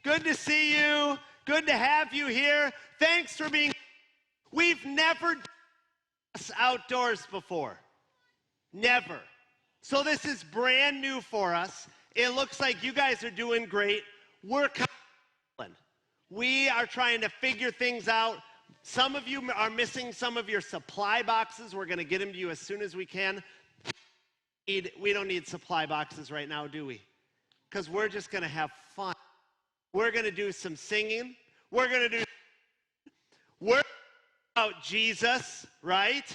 Good to see you. Good to have you here. Thanks for being. We've never done this outdoors before. Never. So this is brand new for us. It looks like you guys are doing great. We're We are trying to figure things out. Some of you are missing some of your supply boxes. We're going to get them to you as soon as we can. We don't need supply boxes right now, do we? Because we're just going to have fun. We're going to do some singing. We're going to do about Jesus, right?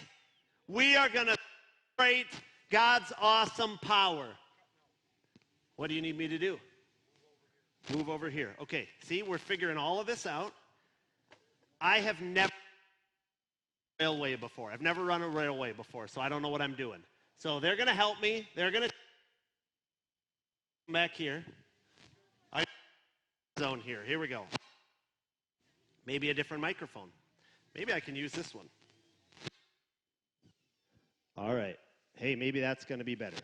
We are going to celebrate God's awesome power. What do you need me to do? Move over here. Okay, see, we're figuring all of this out. I have never run a railway before. I've never run a railway before, so I don't know what I'm doing. So they're going to help me. They're going to back here. I zone here. Here we go. Maybe a different microphone. Maybe I can use this one. All right. Hey, maybe that's going to be better.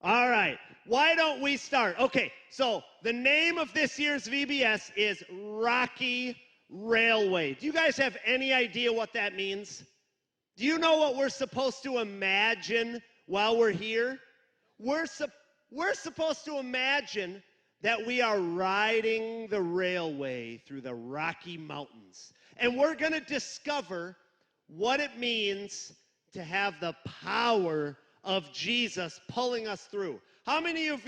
All right. Why don't we start? Okay, so the name of this year's VBS is Rocky Railway. Do you guys have any idea what that means? Do you know what we're supposed to imagine while we're here? We're supposed to imagine that we are riding the railway through the Rocky Mountains. And we're going to discover what it means to have the power of Jesus pulling us through. How many of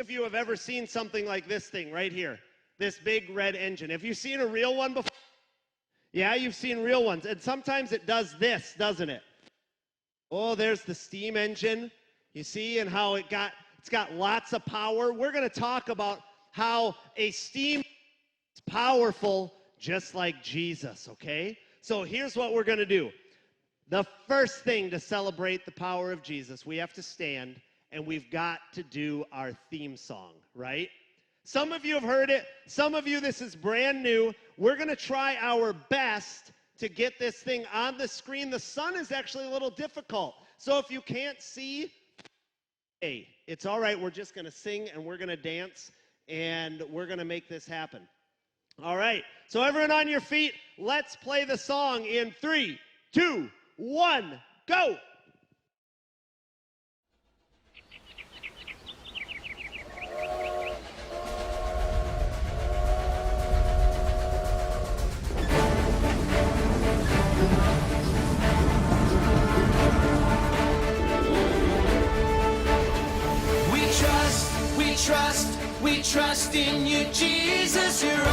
you have ever seen something like this thing right here? This big red engine. Have you seen a real one before? Yeah, you've seen real ones. And sometimes it does this, doesn't it? Oh, there's the steam engine. You see, and how it's got lots of power. We're going to talk about how a steam is powerful just like Jesus, okay? So here's what we're going to do. The first thing to celebrate the power of Jesus, we have to stand and we've got to do our theme song, right? Some of you have heard it. Some of you, this is brand new. We're going to try our best to get this thing on the screen. The sun is actually a little difficult. So if you can't see, hey, it's all right. We're just going to sing and we're going to dance and we're going to make this happen. All right. So everyone on your feet, let's play the song in 3, 2, 1, go. We trust in you, Jesus. You're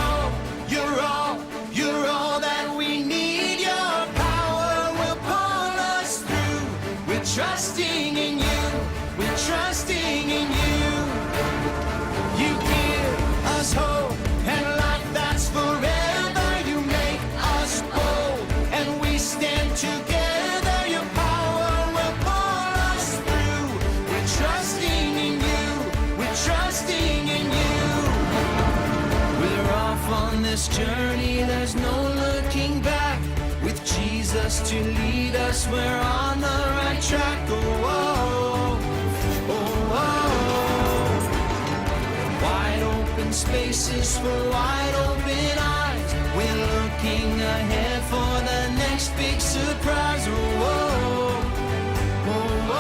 all that we need. Your power will pull us through. We're trusting in you. We're trusting in you. You give us hope and life that's forever. You make us bold and we stand together. Your power will pull us through. We're trusting in you. We're trusting in you. We're off on this journey, there's no looking back. With Jesus to lead us, we're on the right track. Oh, oh, oh, oh. Wide open spaces for wide open eyes. We're looking ahead for the next big surprise. Oh, oh, oh, oh.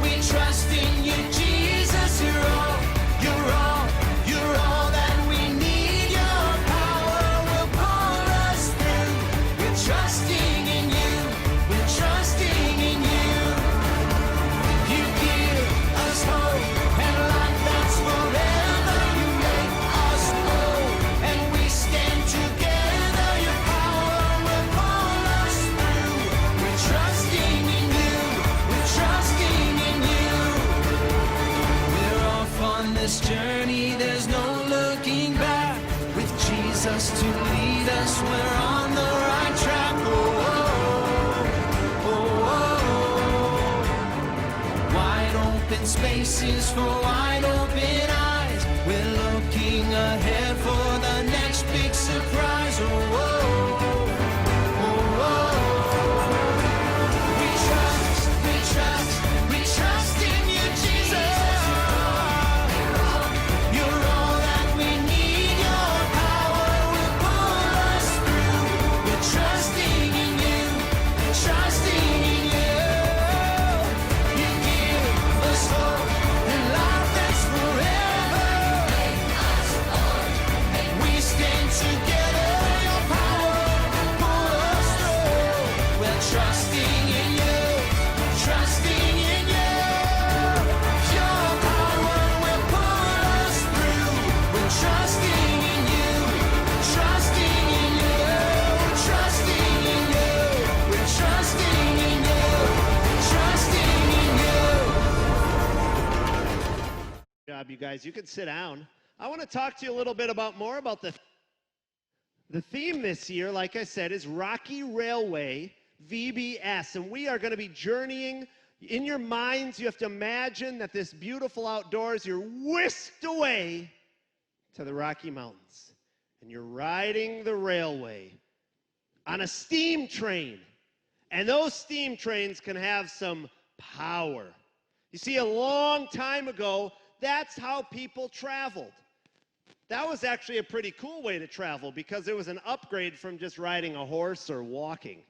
We trust in you, Jesus. You're all that we need. Your power will pull us through. We're trusting in you. We're trusting in you. You give us hope and life that's forever. You make us whole and we stand together. Your power will pull us through. We're trusting in you. We're trusting in you. We're off on this journey, there's no looking back. With Jesus to lead us, we're on the right track. Oh, oh, oh, oh. Wide open spaces for wide open eyes. We're looking ahead for the next big surprise. Oh, oh, oh, oh. We trust in you, Jesus. job, you guys. You can sit down. I want to talk to you a little bit more about the theme this year, like I said, is Rocky Railway VBS. And we are going to be journeying in your minds. You have to imagine that this beautiful outdoors, you're whisked away to the Rocky Mountains. And you're riding the railway on a steam train. And those steam trains can have some power. You see, a long time ago, that's how people traveled. That was actually a pretty cool way to travel because it was an upgrade from just riding a horse or walking.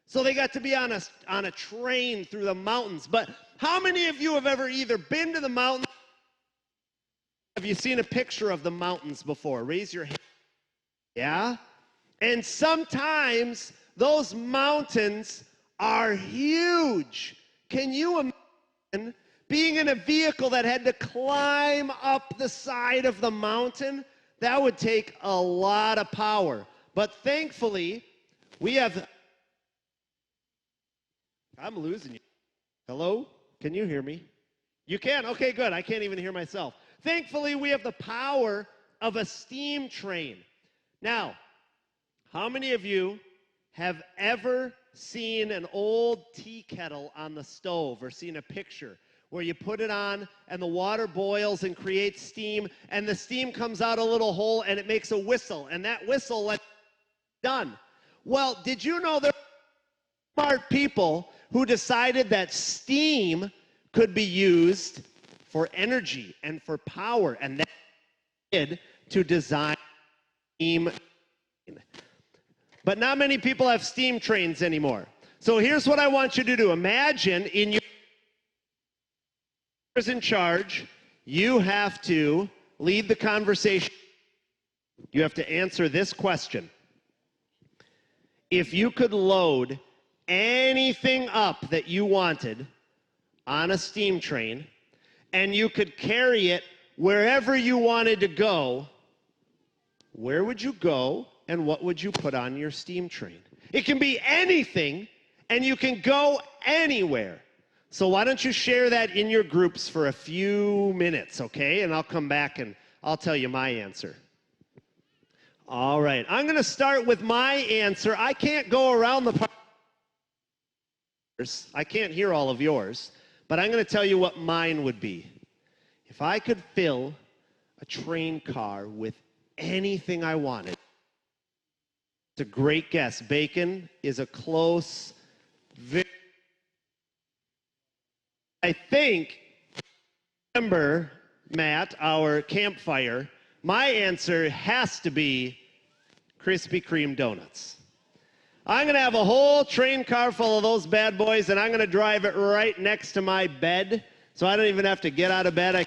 So they got to be on a train through the mountains. But how many of you have ever either been to the mountains? Have you seen a picture of the mountains before? Raise your hand. Yeah? And sometimes those mountains are huge. Can you imagine being in a vehicle that had to climb up the side of the mountain? That would take a lot of power. But thankfully, we have... I'm losing you. Hello? Can you hear me? You can? Okay, good. I can't even hear myself. Thankfully, we have the power of a steam train. Now, how many of you have ever seen an old tea kettle on the stove or seen a picture where you put it on and the water boils and creates steam and the steam comes out a little hole and it makes a whistle and that whistle lets done? Well, did you know there are smart people who decided that steam could be used for energy and for power, and that did to design steam. But not many people have steam trains anymore. So here's what I want you to do. Imagine in your in charge, you have to lead the conversation. You have to answer this question. If you could load anything up that you wanted on a steam train, and you could carry it wherever you wanted to go, where would you go and what would you put on your steam train? It can be anything, and you can go anywhere. So why don't you share that in your groups for a few minutes, okay? And I'll come back and I'll tell you my answer. All right, I'm going to start with my answer. I can't go around the park. I can't hear all of yours, but I'm going to tell you what mine would be. If I could fill a train car with anything I wanted. It's a great guess. Bacon is a close, I think, remember, Matt, our campfire, my answer has to be Krispy Kreme donuts. I'm going to have a whole train car full of those bad boys, and I'm going to drive it right next to my bed, so I don't even have to get out of bed.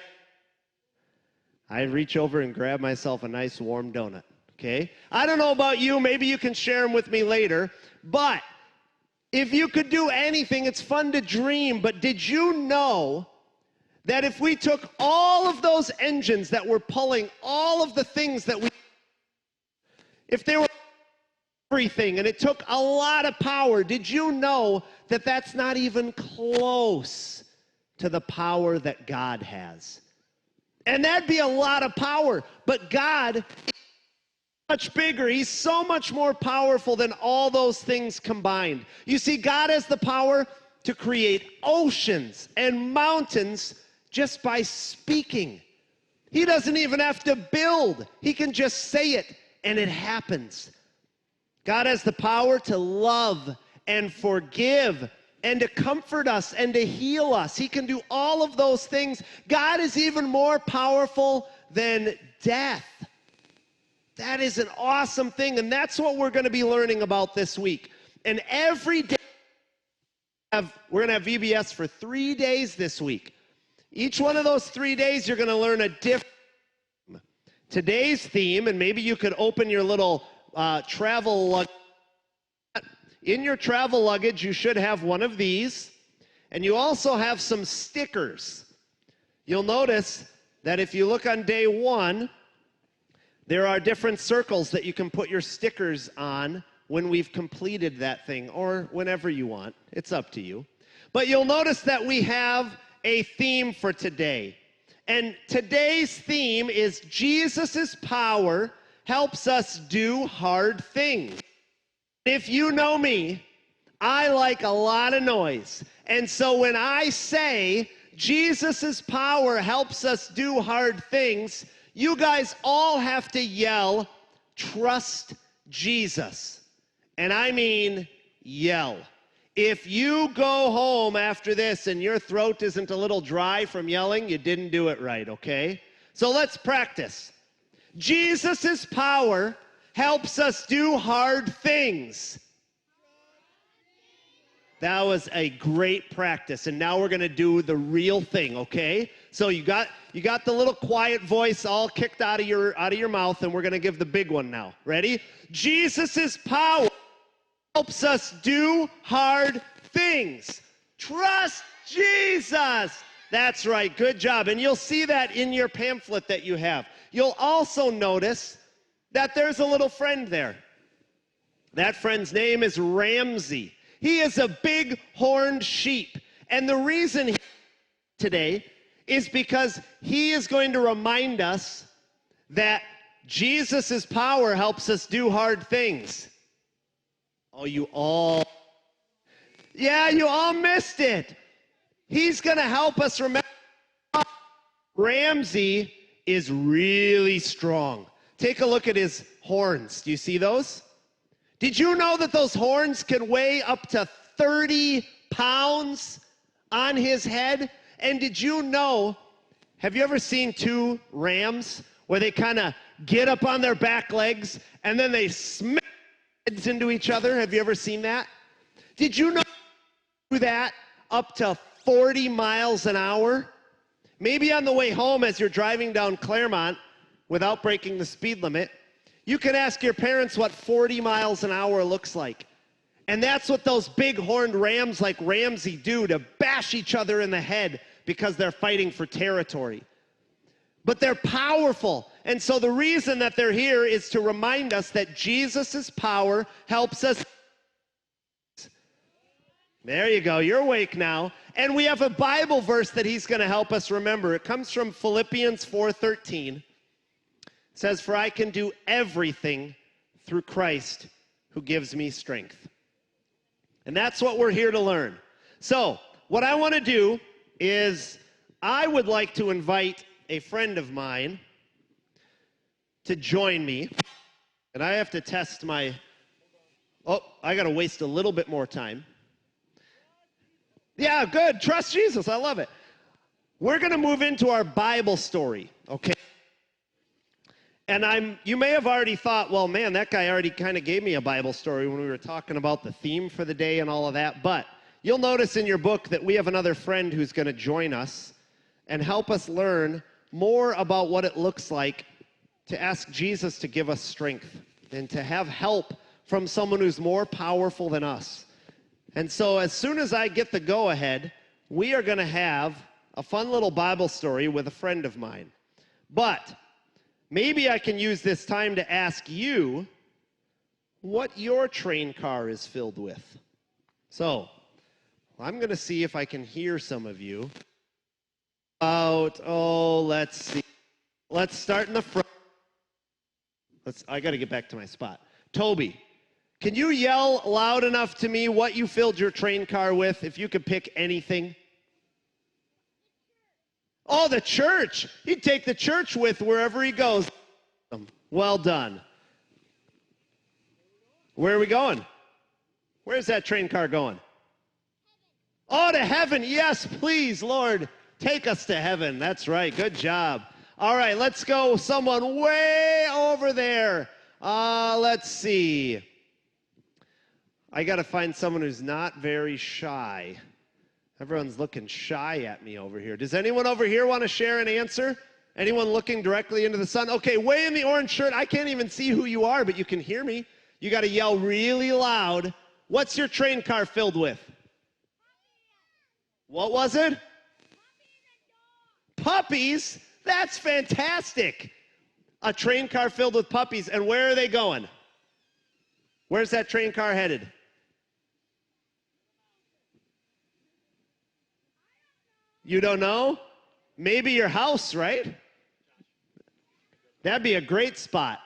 I reach over and grab myself a nice warm donut, okay? I don't know about you. Maybe you can share them with me later, but if you could do anything, it's fun to dream, but did you know that if we took all of those engines that were pulling all of the things that if they were everything and it took a lot of power, did you know that that's not even close to the power that God has? And that'd be a lot of power, but God is much bigger. He's so much more powerful than all those things combined. You see, God has the power to create oceans and mountains just by speaking. He doesn't even have to build. He can just say it, and it happens. God has the power to love and forgive and to comfort us and to heal us. He can do all of those things. God is even more powerful than death. That is an awesome thing, and that's what we're going to be learning about this week. And every day, we're going to have VBS for 3 days this week. Each one of those 3 days, you're going to learn a different theme. Today's theme, and maybe you could open your little travel luggage. In your travel luggage, you should have one of these, and you also have some stickers. You'll notice that if you look on day 1, there are different circles that you can put your stickers on when we've completed that thing, or whenever you want. It's up to you. But you'll notice that we have a theme for today. And today's theme is Jesus' power helps us do hard things. If you know me, I like a lot of noise. And so when I say Jesus' power helps us do hard things, you guys all have to yell, "Trust Jesus." And I mean yell. If you go home after this and your throat isn't a little dry from yelling, you didn't do it right, okay? So let's practice. Jesus' power helps us do hard things. That was a great practice, and now we're going to do the real thing, okay? So you got the little quiet voice all kicked out of your mouth, and we're going to give the big one now. Ready? Jesus' power helps us do hard things. Trust Jesus. That's right. Good job. And you'll see that in your pamphlet that you have. You'll also notice that there's a little friend there. That friend's name is Ramsey. He is a big horned sheep. And the reason today is because he is going to remind us that Jesus' power helps us do hard things. Oh, you all missed it. He's going to help us remember Ramsey is really strong. Take a look at his horns. Do you see those? Did you know that those horns can weigh up to 30 pounds on his head? And did you know, have you ever seen two rams where they kind of get up on their back legs and then they smash heads into each other? Have you ever seen that? Did you know do that up to 40 miles an hour? Maybe on the way home as you're driving down Claremont without breaking the speed limit, you can ask your parents what 40 miles an hour looks like. And that's what those big horned rams like Ramsey do to bash each other in the head because they're fighting for territory. But they're powerful. And so the reason that they're here is to remind us that Jesus' power helps us. There you go. You're awake now. And we have a Bible verse that he's going to help us remember. It comes from Philippians 4:13. It says, "For I can do everything through Christ who gives me strength." And that's what we're here to learn. So what I want to do is I would like to invite a friend of mine to join me. And I have to test my, I got to waste a little bit more time. Yeah, good. Trust Jesus. I love it. We're going to move into our Bible story, okay? And you may have already thought, well, man, that guy already kind of gave me a Bible story when we were talking about the theme for the day and all of that. But you'll notice in your book that we have another friend who's going to join us and help us learn more about what it looks like to ask Jesus to give us strength and to have help from someone who's more powerful than us. And so as soon as I get the go-ahead, we are going to have a fun little Bible story with a friend of mine. But maybe I can use this time to ask you what your train car is filled with. So I'm going to see if I can hear some of you. Let's see. Let's start in the front. I got to get back to my spot. Toby, can you yell loud enough to me what you filled your train car with, if you could pick anything? Oh, the church. He'd take the church with wherever he goes. Well done. Where are we going? Where's that train car going? Oh, to heaven. Yes, please, Lord. Take us to heaven. That's right. Good job. All right, let's go someone way over there. Let's see. I got to find someone who's not very shy. Everyone's looking shy at me over here. Does anyone over here want to share an answer? Anyone looking directly into the sun? Okay, way in the orange shirt. I can't even see who you are, but you can hear me. You got to yell really loud. What's your train car filled with? What was it? Puppies? That's fantastic. A train car filled with puppies. And where are they going? Where's that train car headed? You don't know? Maybe your house, right? That'd be a great spot.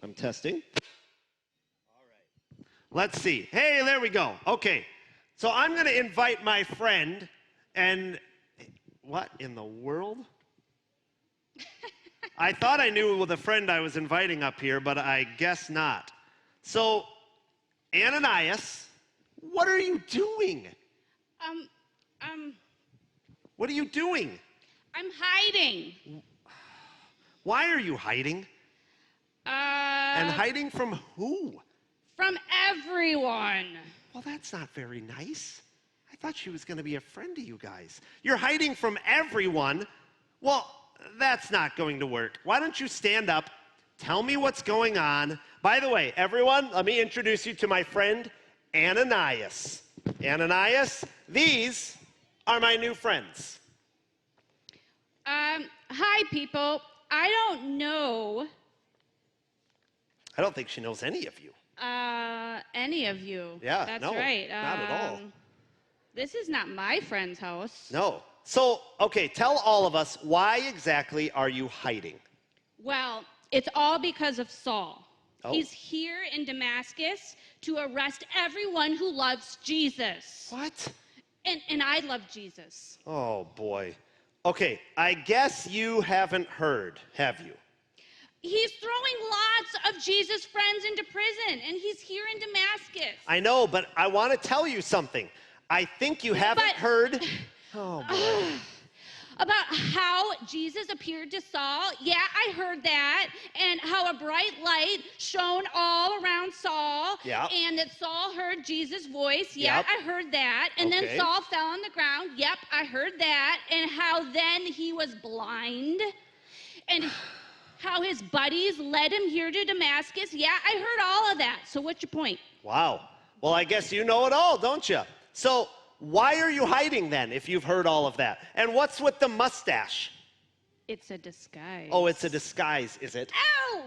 I'm testing. All right. Let's see. Hey, there we go. Okay. So I'm going to invite my friend, and what in the world? I thought I knew the friend I was inviting up here, but I guess not. So, Ananias, what are you doing? What are you doing? I'm hiding. Why are you hiding? And hiding from who? From everyone. Well, that's not very nice. I thought she was going to be a friend to you guys. You're hiding from everyone. Well, that's not going to work. Why don't you stand up, tell me what's going on. By the way, everyone, let me introduce you to my friend, Ananias. Ananias, these are my new friends. Hi, people. I don't know I don't think she knows any of you. any of you. Yeah, That's no, right. not at all. This is not my friend's house. No. So, okay, tell all of us, why exactly are you hiding? Well, it's all because of Saul. Oh. He's here in Damascus to arrest everyone who loves Jesus. What? And I love Jesus. Oh, boy. Okay, I guess you haven't heard, have you? He's throwing lots of Jesus' friends into prison, and he's here in Damascus. I know, but I want to tell you something. I think you haven't But- heard. Oh, boy. About how Jesus appeared to Saul. Yeah, I heard that. And how a bright light shone all around Saul. Yeah. And that Saul heard Jesus' voice. Yeah, Yep. I heard that. And Okay. then Saul fell on the ground. Yep, I heard that. And how then he was blind. And how his buddies led him here to Damascus. Yeah, I heard all of that. So what's your point? Wow. Well, I guess you know it all, don't you? So, why are you hiding then, if you've heard all of that? And what's with the mustache? It's a disguise. Oh, it's a disguise, is it? Ow!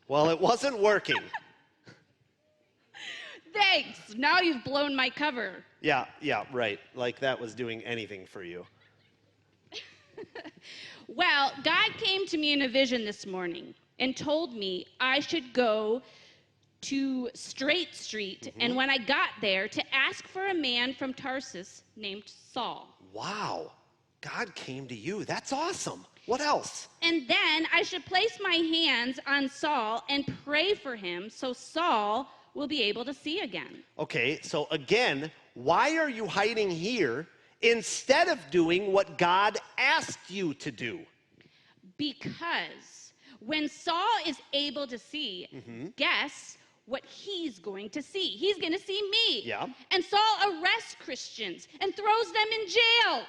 Well, it wasn't working. Thanks. Now you've blown my cover. Yeah, right. Like that was doing anything for you. Well, God came to me in a vision this morning and told me I should go to Straight Street, and when I got there, to ask for a man from Tarsus named Saul. Wow. God came to you. That's awesome. What else? And then I should place my hands on Saul and pray for him so Saul will be able to see again. Okay, so again, why are you hiding here instead of doing what God asked you to do? Because when Saul is able to see, guess what he's going to see? He's going to see me. Yeah. And Saul arrests Christians and throws them in jail.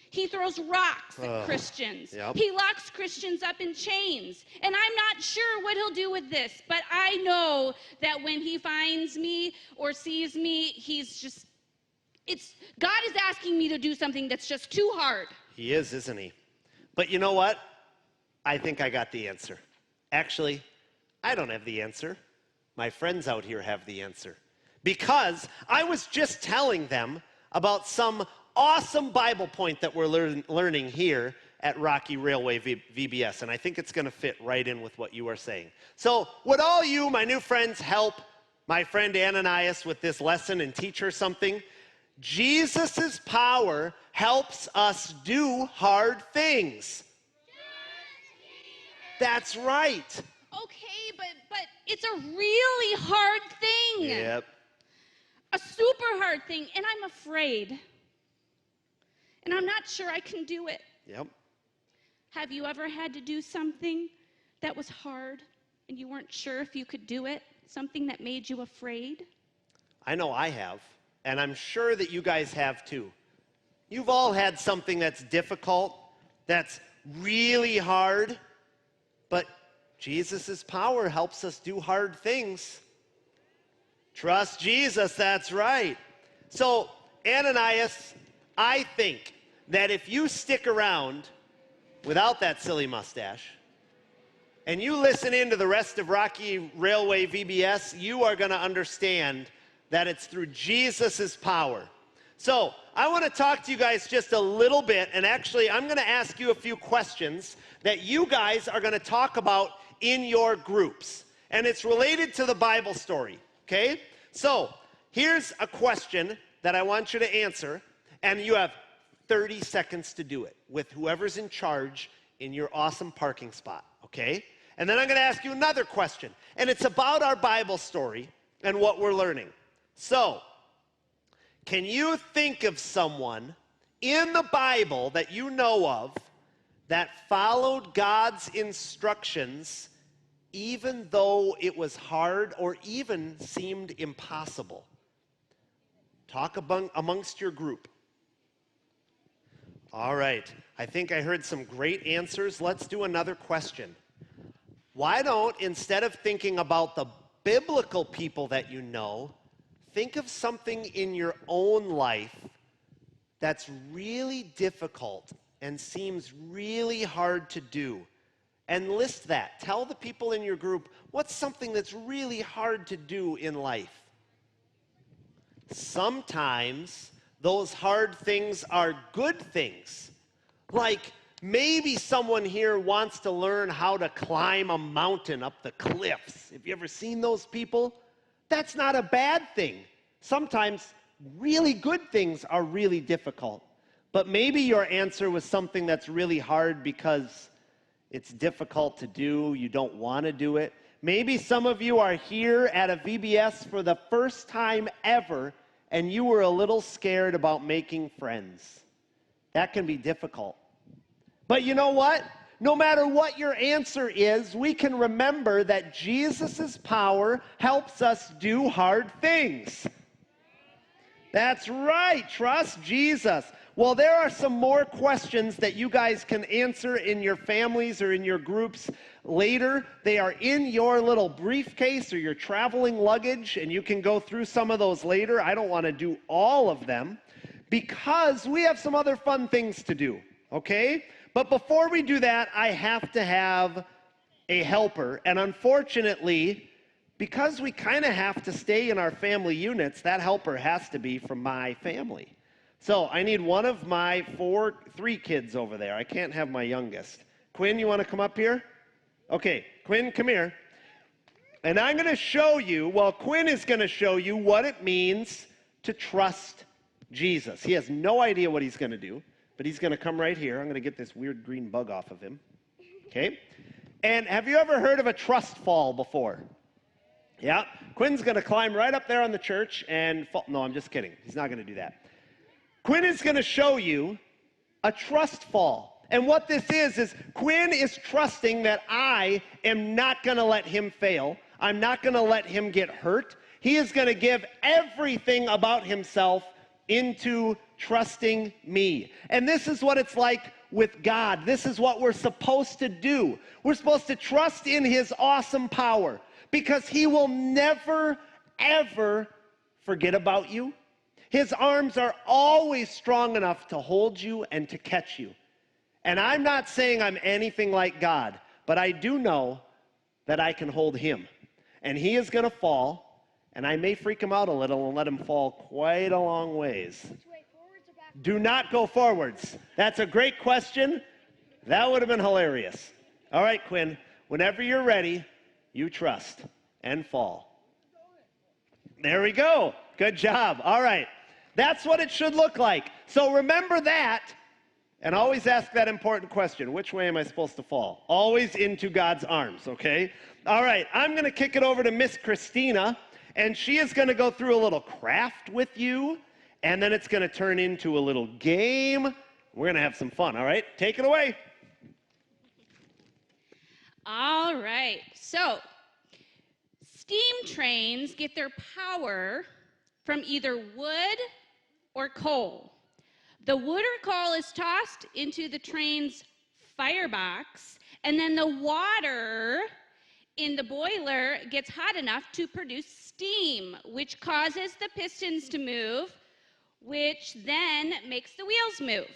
He throws rocks at Christians. Yep. He locks Christians up in chains. And I'm not sure what he'll do with this, but I know that when he finds me or sees me, God is asking me to do something that's just too hard. He is, isn't he? But you know what? I think I got the answer. Actually, I don't have the answer. My friends out here have the answer. Because I was just telling them about some awesome Bible point that we're learning here at Rocky Railway VBS, and I think it's going to fit right in with what you are saying. So would all you, my new friends, help my friend Ananias with this lesson and teach her something? Jesus' power helps us do hard things. That's right. Okay, but it's a really hard thing. Yep. A super hard thing, and I'm afraid. And I'm not sure I can do it. Yep. Have you ever had to do something that was hard and you weren't sure if you could do it? Something that made you afraid? I know I have, and I'm sure that you guys have too. You've all had something that's difficult, that's really hard, but Jesus' power helps us do hard things. Trust Jesus, that's right. So, Ananias, I think that if you stick around without that silly mustache and you listen in to the rest of Rocky Railway VBS, you are going to understand that it's through Jesus' power. So I want to talk to you guys just a little bit, and actually I'm going to ask you a few questions that you guys are going to talk about in your groups. And it's related to the Bible story, okay? So here's a question that I want you to answer, and you have 30 seconds to do it with whoever's in charge in your awesome parking spot, okay? And then I'm going to ask you another question, and it's about our Bible story and what we're learning. So, can you think of someone in the Bible that you know of that followed God's instructions even though it was hard or even seemed impossible? Talk amongst your group. All right, I think I heard some great answers. Let's do another question. Why don't, instead of thinking about the biblical people that you know, think of something in your own life that's really difficult and seems really hard to do. And list that. Tell the people in your group, what's something that's really hard to do in life? Sometimes those hard things are good things. Like maybe someone here wants to learn how to climb a mountain up the cliffs. Have you ever seen those people? That's not a bad thing. Sometimes really good things are really difficult. But maybe your answer was something that's really hard because it's difficult to do, you don't want to do it. Maybe some of you are here at a VBS for the first time ever, and you were a little scared about making friends. That can be difficult. But you know what? No matter what your answer is, we can remember that Jesus' power helps us do hard things. That's right. Trust Jesus. Well, there are some more questions that you guys can answer in your families or in your groups later. They are in your little briefcase or your traveling luggage, and you can go through some of those later. I don't want to do all of them because we have some other fun things to do, okay? But before we do that, I have to have a helper. And unfortunately, because we kind of have to stay in our family units, that helper has to be from my family. So I need one of my three kids over there. I can't have my youngest. Quinn, you want to come up here? Okay, Quinn, come here. And I'm going to show you, Quinn is going to show you what it means to trust Jesus. He has no idea what he's going to do, but he's going to come right here. I'm going to get this weird green bug off of him. Okay? And have you ever heard of a trust fall before? Yeah? Quinn's going to climb right up there on the church and fall. No, I'm just kidding. He's not going to do that. Quinn is going to show you a trust fall. And what this is Quinn is trusting that I am not going to let him fail. I'm not going to let him get hurt. He is going to give everything about himself into trusting me. And this is what it's like with God. This is what we're supposed to do. We're supposed to trust in his awesome power because he will never, ever forget about you. His arms are always strong enough to hold you and to catch you. And I'm not saying I'm anything like God, but I do know that I can hold him. And he is going to fall, and I may freak him out a little and let him fall quite a long ways. Which way, forwards or backwards? Do not go forwards. That's a great question. That would have been hilarious. All right, Quinn, whenever you're ready, you trust and fall. There we go. Good job. All right. That's what it should look like. So remember that, and always ask that important question. Which way am I supposed to fall? Always into God's arms, okay? All right, I'm going to kick it over to Miss Christina, and she is going to go through a little craft with you, and then it's going to turn into a little game. We're going to have some fun, all right? Take it away. All right. So, steam trains get their power from either wood or coal. The wood or coal is tossed into the train's firebox, and then the water in the boiler gets hot enough to produce steam, which causes the pistons to move, which then makes the wheels move.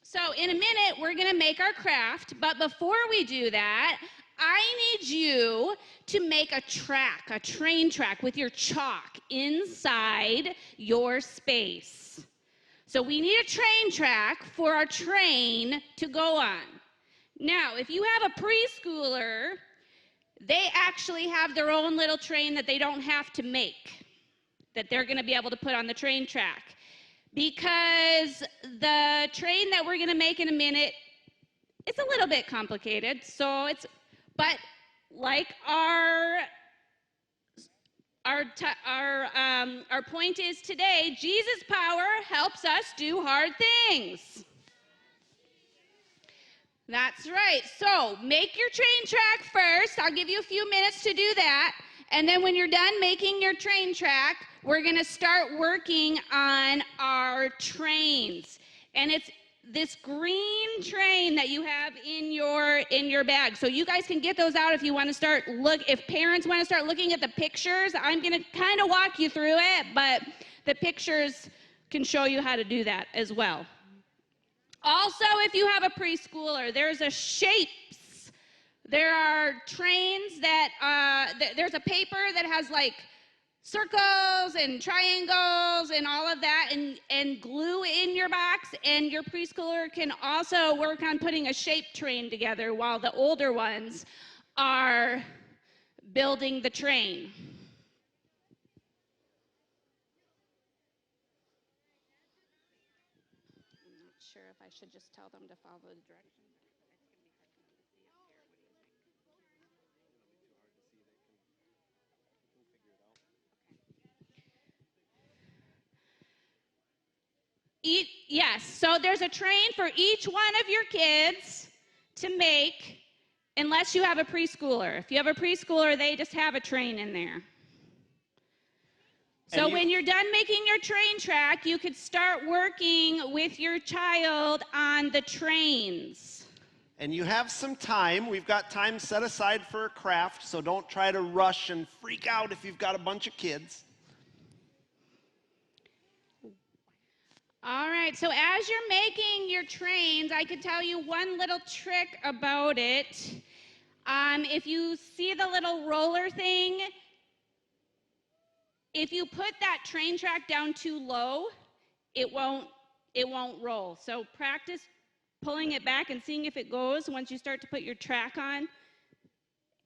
So in a minute, we're gonna make our craft, but before we do that, I need you to make a train track with your chalk inside your space. So we need a train track for our train to go on. Now, if you have a preschooler, they actually have their own little train that they don't have to make, that they're going to be able to put on the train track. Because the train that we're going to make in a minute, it's a little bit complicated. But like our point is today, Jesus' power helps us do hard things. That's right. So make your train track first. I'll give you a few minutes to do that. And then when you're done making your train track, we're going to start working on our trains. And it's this green train that you have in your bag. So you guys can get those out if you want to if parents want to start looking at the pictures. I'm going to kind of walk you through it, but the pictures can show you how to do that as well. Also, if you have a preschooler, there's a shapes. There are trains that, there's a paper that has like circles and triangles and all of that and glue in your box, and your preschooler can also work on putting a shape train together while the older ones are building the train. I'm not sure if I should just tell them to follow the directions. Yes, so there's a train for each one of your kids to make, unless you have a preschooler. If you have a preschooler, they just have a train in there. So when you're done making your train track, you could start working with your child on the trains. And you have some time. We've got time set aside for a craft, so don't try to rush and freak out if you've got a bunch of kids. All right, so as you're making your trains, I could tell you one little trick about it. If you see the little roller thing, if you put that train track down too low, it won't roll. So practice pulling it back and seeing if it goes once you start to put your track on.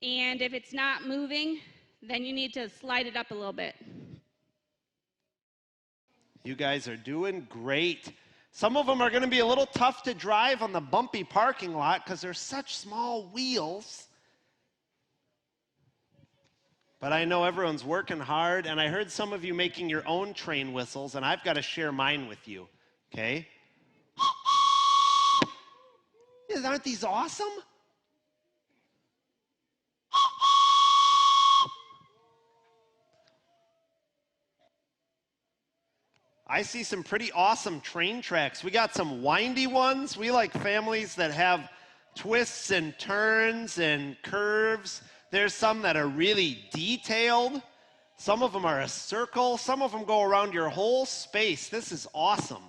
And if it's not moving, then you need to slide it up a little bit. You guys are doing great. Some of them are going to be a little tough to drive on the bumpy parking lot because they're such small wheels. But I know everyone's working hard, and I heard some of you making your own train whistles, and I've got to share mine with you, okay? Aren't these awesome? I see some pretty awesome train tracks. We got some windy ones. We like families that have twists and turns and curves. There's some that are really detailed. Some of them are a circle. Some of them go around your whole space. This is awesome.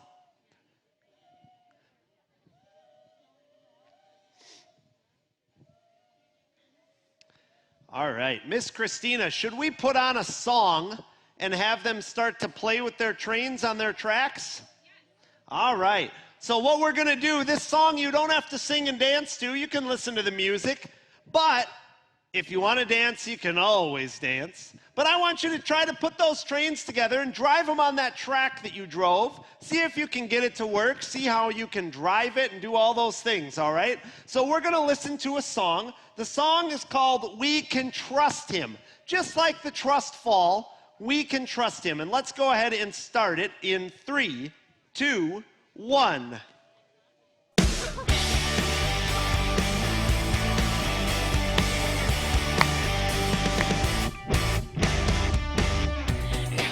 All right, Miss Christina, should we put on a song and have them start to play with their trains on their tracks? Yes. All right. So what we're going to do, this song you don't have to sing and dance to. You can listen to the music. But if you want to dance, you can always dance. But I want you to try to put those trains together and drive them on that track that you drove. See if you can get it to work. See how you can drive it and do all those things, all right? So we're going to listen to a song. The song is called We Can Trust Him. Just like the trust fall, we can trust him. And let's go ahead and start it in 3, 2, 1. If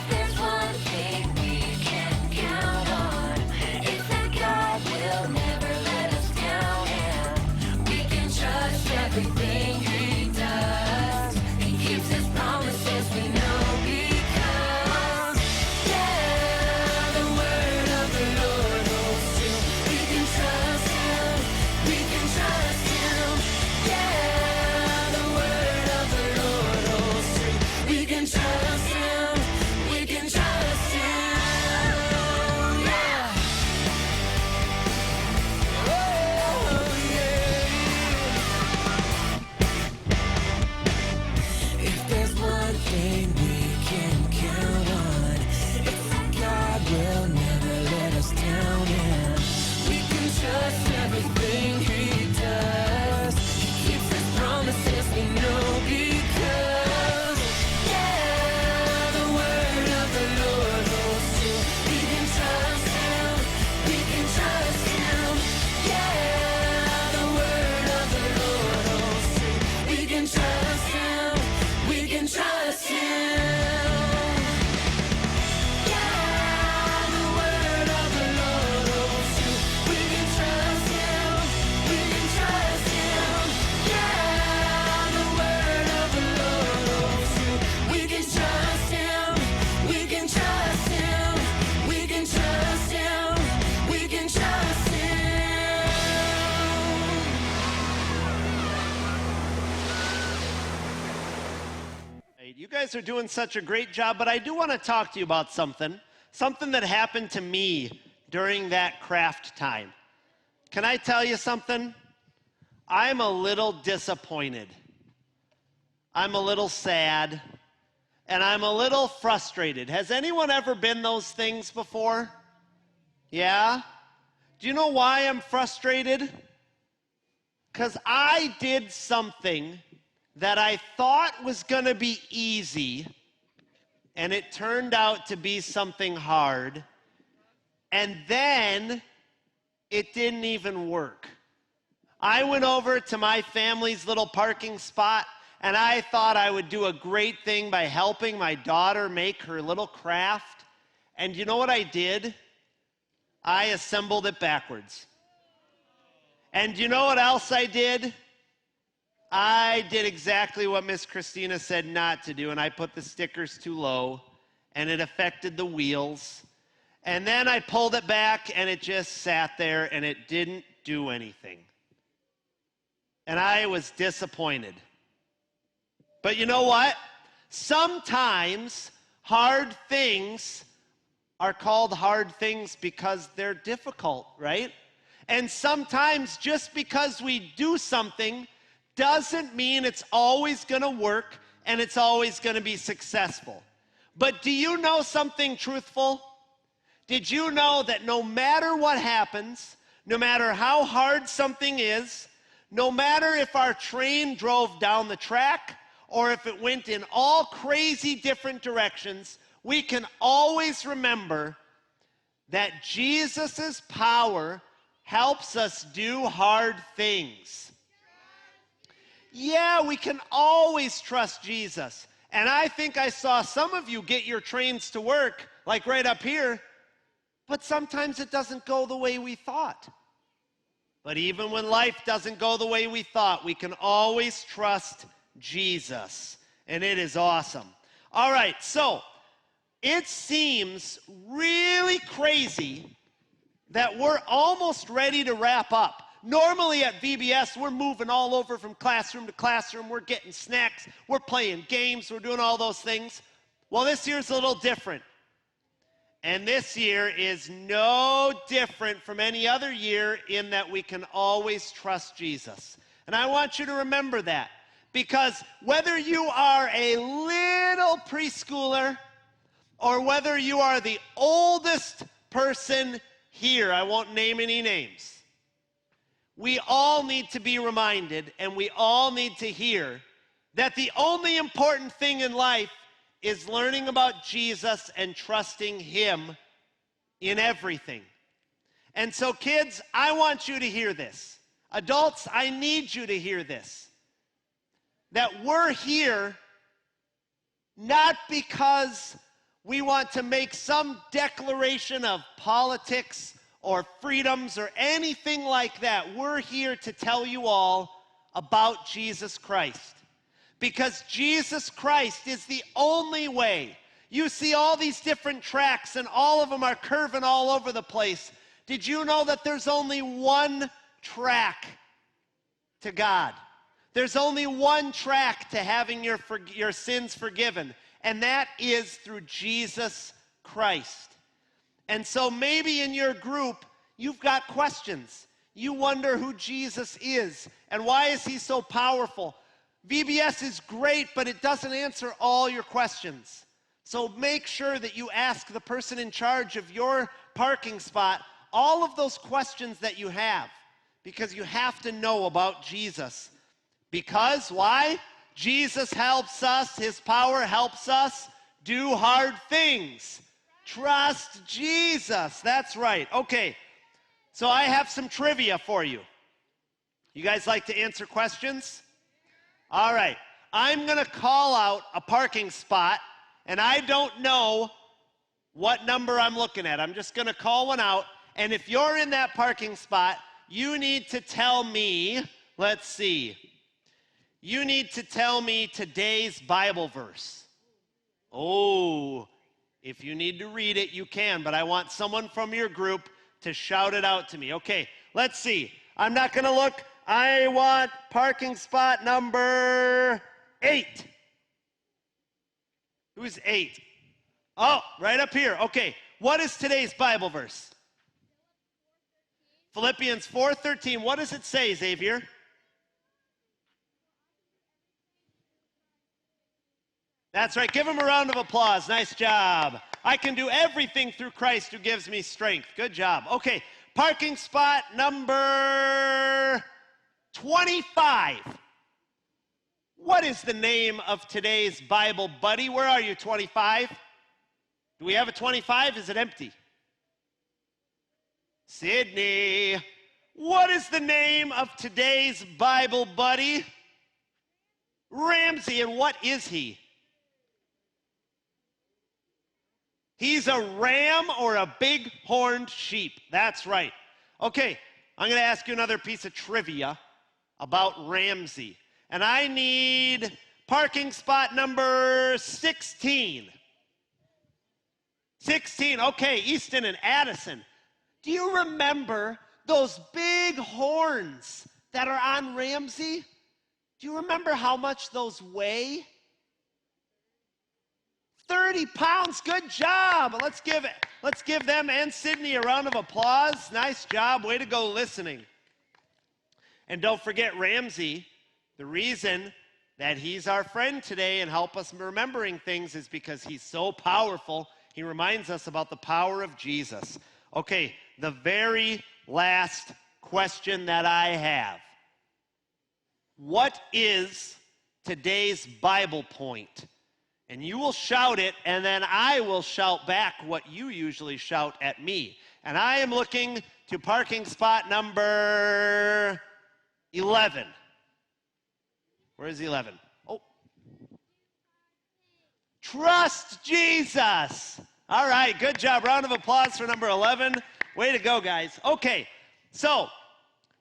there's one thing we can count on, it's that God will never let us down, and we can trust everything He does. He keeps His promises, we know. The word of the Lord holds true. guys are doing such a great job, but I do want to talk to you about something that happened to me during that craft time. Can I tell you something? I'm a little disappointed. I'm a little sad, and I'm a little frustrated. Has anyone ever been those things before? Yeah? Do you know why I'm frustrated? Because I did something that I thought was going to be easy, and it turned out to be something hard, and then it didn't even work. I went over to my family's little parking spot, and I thought I would do a great thing by helping my daughter make her little craft. And you know what I did? I assembled it backwards. And you know what else I did? I did exactly what Miss Christina said not to do, and I put the stickers too low, and it affected the wheels. And then I pulled it back, and it just sat there, and it didn't do anything. And I was disappointed. But you know what? Sometimes hard things are called hard things because they're difficult, right? And sometimes just because we do something doesn't mean it's always going to work and it's always going to be successful. But do you know something truthful? Did you know that no matter what happens, no matter how hard something is, no matter if our train drove down the track or if it went in all crazy different directions, we can always remember that Jesus' power helps us do hard things. Yeah, we can always trust Jesus. And I think I saw some of you get your trains to work, like right up here, but sometimes it doesn't go the way we thought. But even when life doesn't go the way we thought, we can always trust Jesus. And it is awesome. All right, so it seems really crazy that we're almost ready to wrap up. Normally at VBS, we're moving all over from classroom to classroom. We're getting snacks. We're playing games. We're doing all those things. Well, this year's a little different. And this year is no different from any other year in that we can always trust Jesus. And I want you to remember that, because whether you are a little preschooler or whether you are the oldest person here, I won't name any names, we all need to be reminded and we all need to hear that the only important thing in life is learning about Jesus and trusting him in everything. And so kids, I want you to hear this. Adults, I need you to hear this. That we're here not because we want to make some declaration of politics or freedoms or anything like that. We're here to tell you all about Jesus Christ. Because Jesus Christ is the only way. You see all these different tracks and all of them are curving all over the place. Did you know that there's only one track to God? There's only one track to having your sins forgiven, and that is through Jesus Christ. And so maybe in your group, you've got questions. You wonder who Jesus is and why is he so powerful? VBS is great, but it doesn't answer all your questions. So make sure that you ask the person in charge of your parking spot all of those questions that you have, because you have to know about Jesus. Because, why? Jesus helps us, his power helps us do hard things. Trust Jesus. That's right. Okay, so I have some trivia for you. You guys like to answer questions? All right, I'm going to call out a parking spot, and I don't know what number I'm looking at. I'm just going to call one out, and if you're in that parking spot, you need to tell me, let's see, you need to tell me today's Bible verse. Oh, if you need to read it, you can, but I want someone from your group to shout it out to me. Okay, let's see. I'm not going to look. I want parking spot number 8. Who's 8? Oh, right up here. Okay. What is today's Bible verse? Philippians 4:13. What does it say, Xavier? That's right. Give him a round of applause. Nice job. I can do everything through Christ who gives me strength. Good job. Okay. Parking spot number 25. What is the name of today's Bible buddy? Where are you, 25? Do we have a 25? Is it empty? Sydney. What is the name of today's Bible buddy? Ramsey. And what is he? He's a ram or a big-horned sheep. That's right. Okay, I'm going to ask you another piece of trivia about Ramsey. And I need parking spot number 16. 16, okay, Easton and Addison. Do you remember those big horns that are on Ramsey? Do you remember how much those weigh? 30 pounds, good job. Let's give them and Sydney a round of applause. Nice job, way to go listening. And don't forget Ramsey, the reason that he's our friend today and help us remembering things is because he's so powerful. He reminds us about the power of Jesus. Okay, the very last question that I have. What is today's Bible point? And you will shout it, and then I will shout back what you usually shout at me. And I am looking to parking spot number 11. Where is 11? Oh. Trust Jesus. All right, good job. Round of applause for number 11. Way to go, guys. Okay, so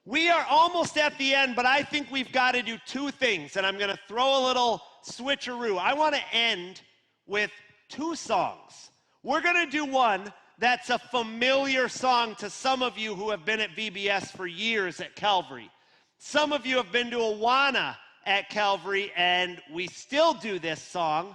we are almost at the end, but I think we've got to do two things, and I'm going to throw a little switcheroo. I want to end with two songs. We're going to do one that's a familiar song to some of you who have been at VBS for years at Calvary. Some of you have been to Awana at Calvary, and we still do this song,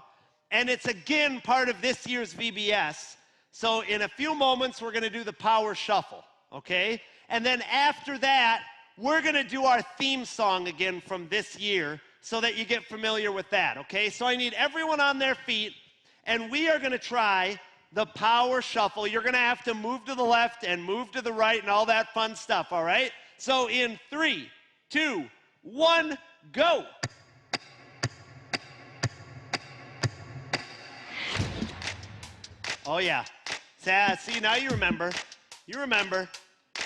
and it's again part of this year's VBS. So in a few moments, we're going to do the Power Shuffle, okay? And then after that, we're going to do our theme song again from this year so that you get familiar with that, okay? So I need everyone on their feet, and we are going to try the Power Shuffle. You're going to have to move to the left and move to the right and all that fun stuff, all right? So in 3, 2, 1, go. Oh, yeah. See, now you remember. You remember.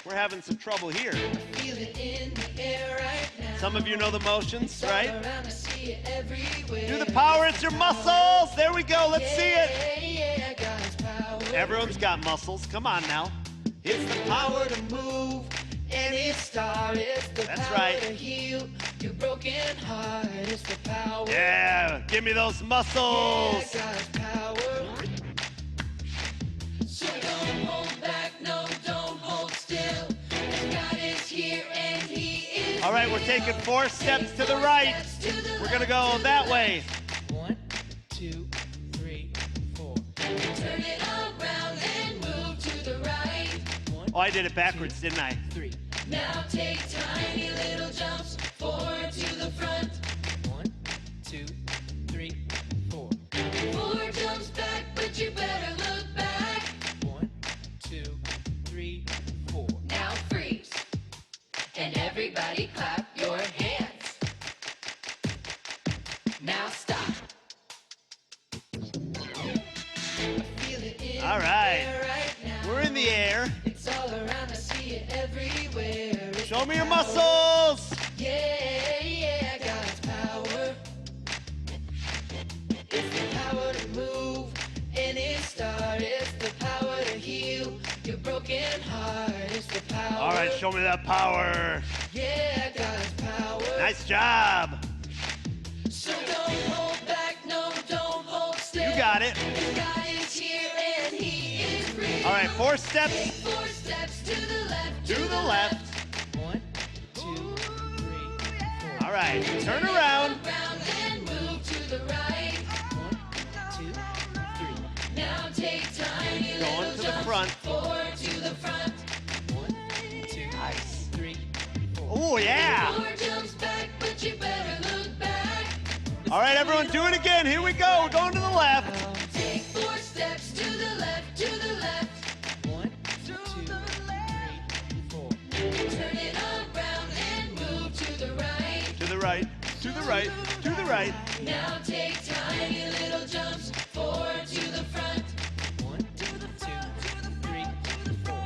We're having some trouble here. Feel it in the air right now. Some of you know the motions, right? Around, I see it everywhere. Do the power, it's your muscles. There we go, let's see it. Yeah, God's power. Everyone's got muscles, come on now. It's the power to move, any star. It's the That's power right. to heal your broken heart. It's the power. Yeah, give me those muscles. Yeah, God's power. So don't hold back, no, don't hold still. God is here and He is. All right, we're taking 4 steps to the right. We're gonna go that way. 1, 2, 3, 4. Turn it around and move to the right. 1, Oh, I did it backwards, didn't I? 3. Now take tiny little jumps forward to the front. 1, 2, 3, 4. 4 jumps back, but you better look back. 1, 2, 3, 4. Now freeze, and everybody clap your hands. Now stop. Feel it in All the right. air right now. We're in the air. It's all around, I see it everywhere. It's Show me the your power. muscles. Yeah, God's power. It's the power to move any star. It's the power to heal your broken heart. It's the power. All right, show me that power. Yeah, God's power. Nice job. So don't hold back, no, don't hold still. You got it. God is here and He is real. All right, 4 steps Take 4 steps to the left. to the left. 1, 2, 3, 4. All right, turn around. Around and move to the right. 1, 2, Oh, yeah. 4 jumps back, but you better look back. All right, everyone, do it again. Here we go. We're going to the left. Take 4 steps to the left, to the left. 1, 2, 3, 4. Turn it around and move to the right. To the right, to the right, to the right. Now take tiny little jumps, 4 to the front. 1, 2, 3, 4.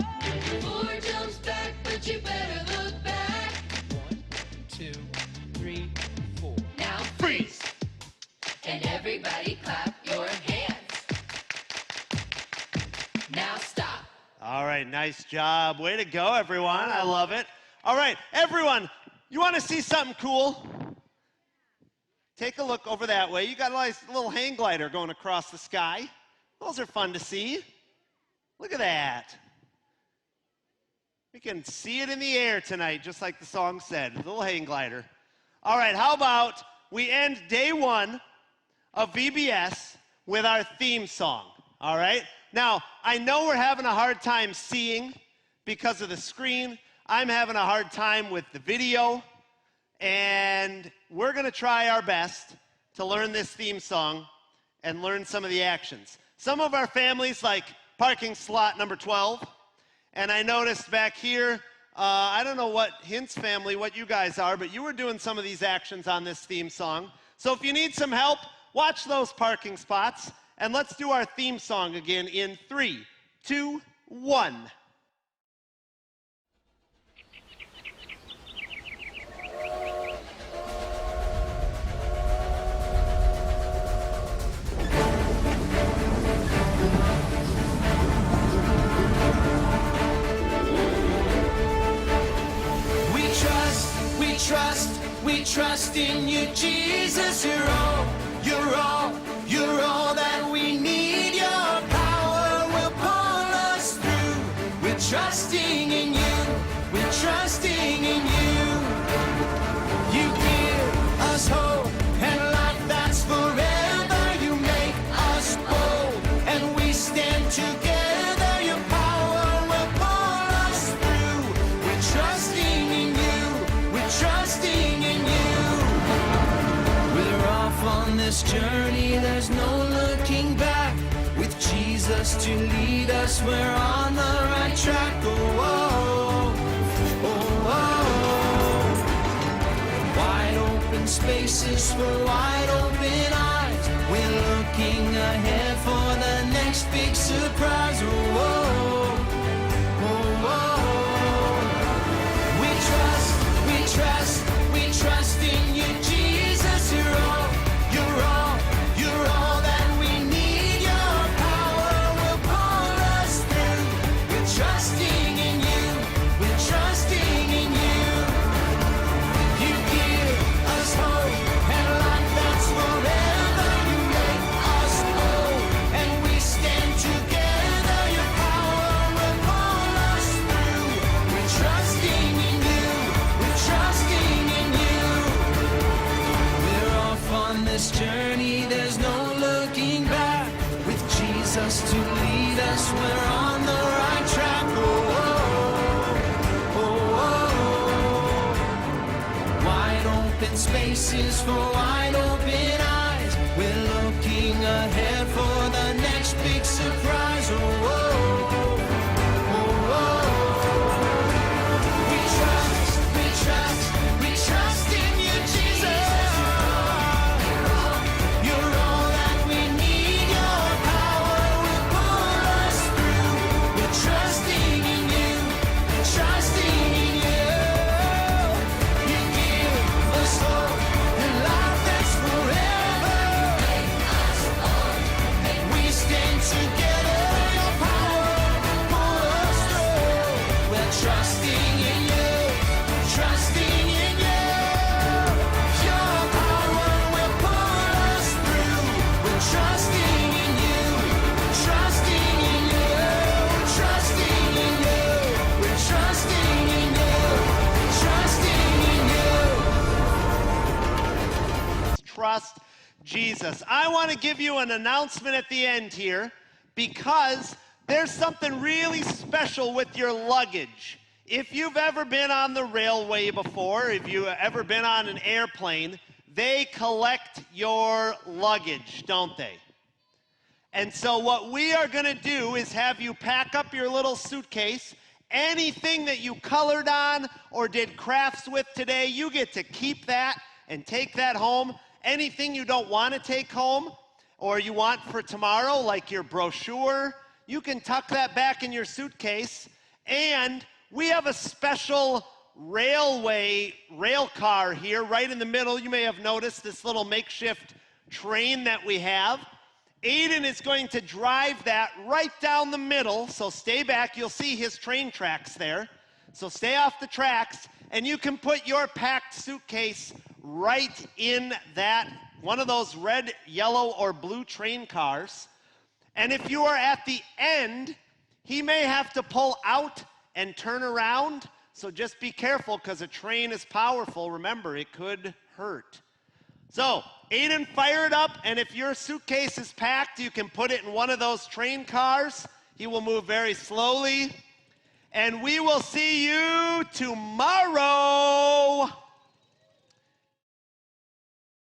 4 jumps back, but you better look back. 1, 2, 3, 4. Now freeze, and everybody clap your hands. Now stop. All right, nice job. Way to go, everyone. I love it. All right, everyone, you want to see something cool? Take a look over that way. You got a nice little hang glider going across the sky. Those are fun to see. Look at that. We can see it in the air tonight, just like the song said. Little hang glider. All right, how about we end day 1 of VBS with our theme song, all right? Now, I know we're having a hard time seeing because of the screen. I'm having a hard time with the video, and we're going to try our best to learn this theme song and learn some of the actions. Some of our families like parking slot number 12, and I noticed back here, I don't know what Hint's family, what you guys are, but you were doing some of these actions on this theme song. So if you need some help, watch those parking spots, and let's do our theme song again in 3, 2, 1. We trust in you, Jesus. You're all that we need. Your power will pull us through. We're trusting in you. We're trusting in you. You give us hope and life that's forever. You make us bold and we stand together. Your power will pull us through. We're trusting in you. We're trusting in you. We're off on this journey, there's no looking back. With Jesus to lead us, we're on the right track. Oh, oh, oh, oh. Wide open spaces for wide open eyes. We're looking ahead for the next big surprise. Oh, oh, oh, oh. We trust in you, Jesus. You're all that we need. Your power will pull us through. We're trusting in you. We're trusting in you. You give us hope and life that's forever. You make us whole and we stand together. Your power will pull us through. We're trusting in you. We're trusting in you. We're off on this journey, there's no looking back. With Jesus to lead us, we're on the right track. Oh, oh, oh, oh. Wide open spaces for wide open eyes. We're looking ahead for the next big surprise. Oh, oh, oh, oh. We trust in you, Jesus. You're all that we need. Your power will pull us through. We're trusting in you. We're trusting in you. You give us hope and life that's forever. Make us whole and we stand together. Your power will pull us through. We're trusting in you. Trusting in you. Your power will pull us through. We're trusting in you. Trusting in you. Trusting in you. We're trusting in you. Trusting in you. Trust Jesus. I want to give you an announcement at the end here because there's something really special with your luggage. if you've ever been on the railway before, if you've ever been on an airplane, they collect your luggage, don't they? And so what we are going to do is have you pack up your little suitcase. Anything that you colored on or did crafts with today, you get to keep that and take that home. Anything you don't want to take home or you want for tomorrow, like your brochure, you can tuck that back in your suitcase. And we have a special rail car here right in the middle. You may have noticed this little makeshift train that we have. Aiden is going to drive that right down the middle, so stay back. You'll see his train tracks there. So stay off the tracks, and you can put your packed suitcase right in that, one of those red, yellow, or blue train cars. And if you are at the end, he may have to pull out and turn around, so just be careful because a train is powerful. Remember, it could hurt. So, Aiden, fire it up, and if your suitcase is packed, you can put it in one of those train cars. He will move very slowly, and we will see you tomorrow.